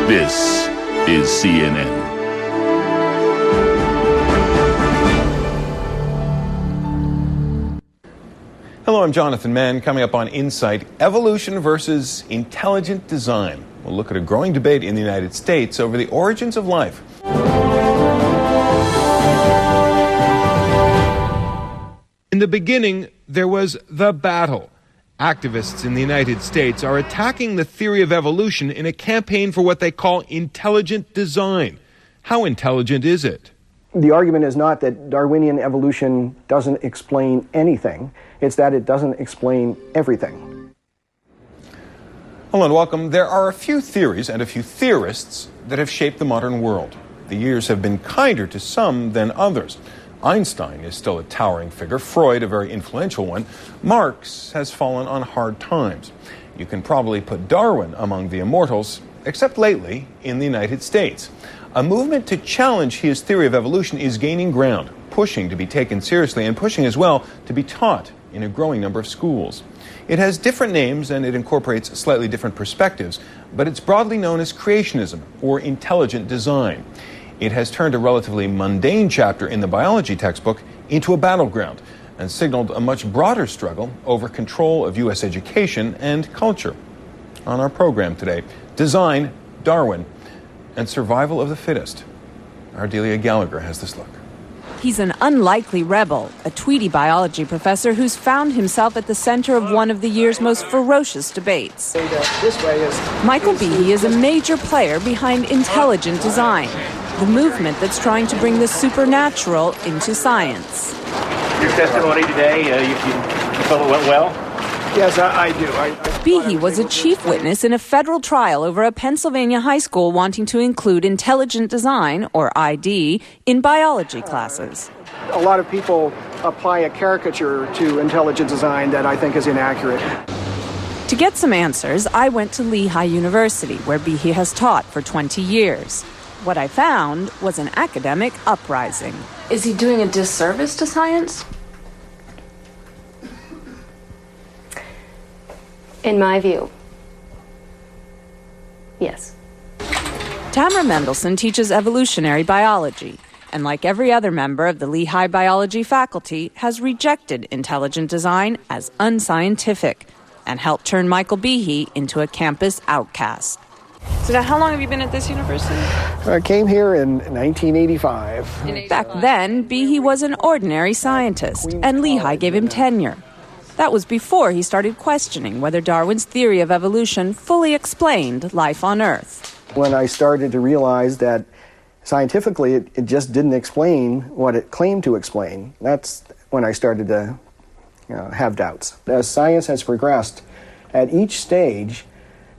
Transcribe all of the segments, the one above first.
This is CNN. Hello, I'm Jonathan Mann. Coming up on Insight, evolution versus intelligent design. We'll look at a growing debate in the United States over the origins of life. In the beginning, there was the battle. Activists in the United States are attacking the theory of evolution in a campaign for what they call intelligent design. How intelligent is it? The argument is not that Darwinian evolution doesn't explain anything. It's that it doesn't explain everything. Hello and welcome. There are a few theories and a few theorists that have shaped the modern world. The years have been kinder to some than others. Einstein is still a towering figure, Freud a very influential one. Marx has fallen on hard times. You can probably put Darwin among the immortals, except lately in the United States. A movement to challenge his theory of evolution is gaining ground, pushing to be taken seriously and pushing as well to be taught in a growing number of schools. It has different names and it incorporates slightly different perspectives, but it's broadly known as creationism or intelligent design. It has turned a relatively mundane chapter in the biology textbook into a battleground and signaled a much broader struggle over control of U.S. education and culture. On our program today, design, Darwin, and survival of the fittest. Ardelia Gallagher has this look. He's an unlikely rebel, a Tweedy biology professor who's found himself at the center of one of the year's most ferocious debates. Michael Behe is a major player behind intelligent design, the movement that's trying to bring the supernatural into science. Your testimony today, you felt it went well? Yes, I do. Behe was a chief witness in a federal trial over a Pennsylvania high school wanting to include intelligent design, or ID, in biology classes. A lot of people apply a caricature to intelligent design that I think is inaccurate. To get some answers, I went to Lehigh University, where Behe has taught for 20 years. What I found was an academic uprising. Is he doing a disservice to science? In my view, yes. Tamara Mendelsohn teaches evolutionary biology, and like every other member of the Lehigh biology faculty, has rejected intelligent design as unscientific and helped turn Michael Behe into a campus outcast. So now, how long have you been at this university? I came here in 1985. Back then, Behe was an ordinary scientist, and Lehigh gave him tenure. That was before he started questioning whether Darwin's theory of evolution fully explained life on Earth. When I started to realize that scientifically it just didn't explain what it claimed to explain, that's when I started to have doubts. As science has progressed, at each stage,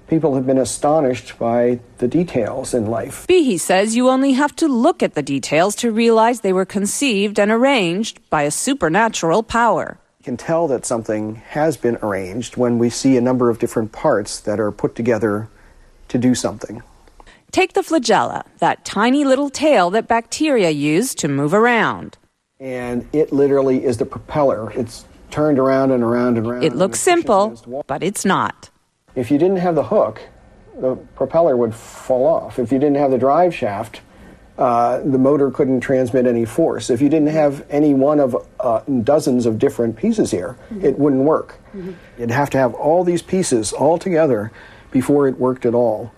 people have been astonished by the details in life. Behe says you only have to look at the details to realize they were conceived and arranged by a supernatural power. You can tell that something has been arranged when we see a number of different parts that are put together to do something. Take the flagella, that tiny little tail that bacteria use to move around. And it literally is the propeller. It's turned around and around and around. It looks simple, but it's not. If you didn't have the hook, the propeller would fall off. If you didn't have the drive shaft, the motor couldn't transmit any force. If you didn't have any one of dozens of different pieces here, it wouldn't work. You'd have to have all these pieces all together before it worked at all.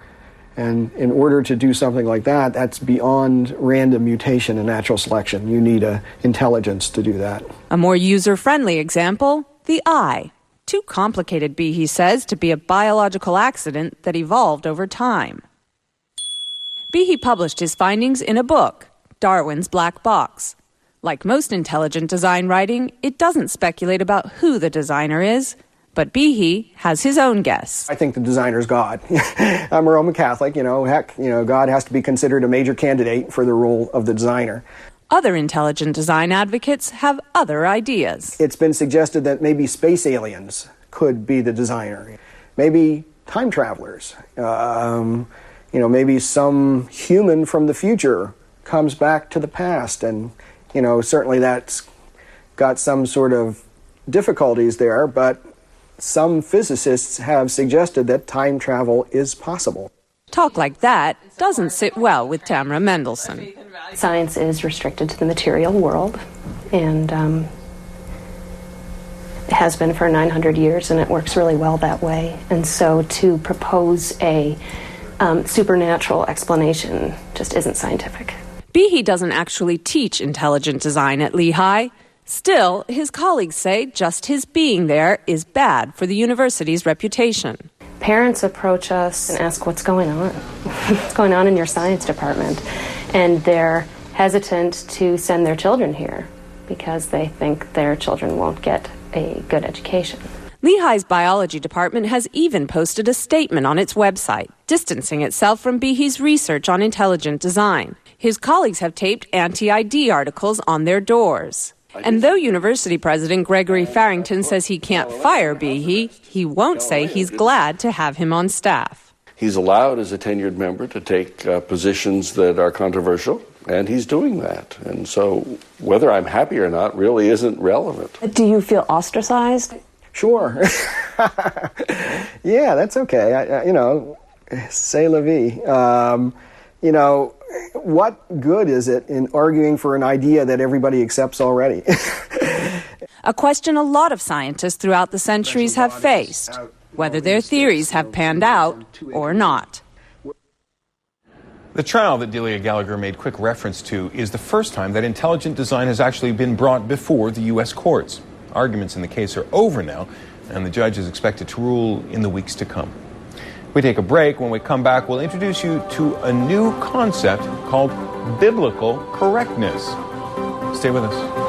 And in order to do something like that, that's beyond random mutation and natural selection. You need intelligence to do that. A more user-friendly example, the eye. Too complicated, Behe says, to be a biological accident that evolved over time. Behe published his findings in a book, Darwin's Black Box. Like most intelligent design writing, it doesn't speculate about who the designer is, but Behe has his own guess. I think the designer's God. I'm a Roman Catholic, God has to be considered a major candidate for the role of the designer. Other intelligent design advocates have other ideas. It's been suggested that maybe space aliens could be the designer. Maybe time travelers. Maybe some human from the future comes back to the past, and, certainly that's got some sort of difficulties there, but some physicists have suggested that time travel is possible. Talk like that doesn't sit well with Tamara Mendelsohn. Science is restricted to the material world, and it has been for 900 years, and it works really well that way. And so to propose a supernatural explanation just isn't scientific. Behe doesn't actually teach intelligent design at Lehigh. Still, his colleagues say just his being there is bad for the university's reputation. Parents approach us and ask what's going on. What's going on in your science department? And they're hesitant to send their children here because they think their children won't get a good education. Lehigh's biology department has even posted a statement on its website, distancing itself from Behe's research on intelligent design. His colleagues have taped anti-ID articles on their doors. And though university president Gregory Farrington says he can't fire Behe, he won't say he's glad to have him on staff. He's allowed as a tenured member to take positions that are controversial, and he's doing that. And so whether I'm happy or not really isn't relevant. Do you feel ostracized? Sure. Yeah, that's okay. C'est la vie. What good is it in arguing for an idea that everybody accepts already? A question a lot of scientists throughout the centuries have faced, whether their theories have panned out or not. The trial that Delia Gallagher made quick reference to is the first time that intelligent design has actually been brought before the U.S. courts. Arguments in the case are over now, and the judge is expected to rule in the weeks to come. We take a break. When we come back, we'll introduce you to a new concept called biblical correctness. Stay with us.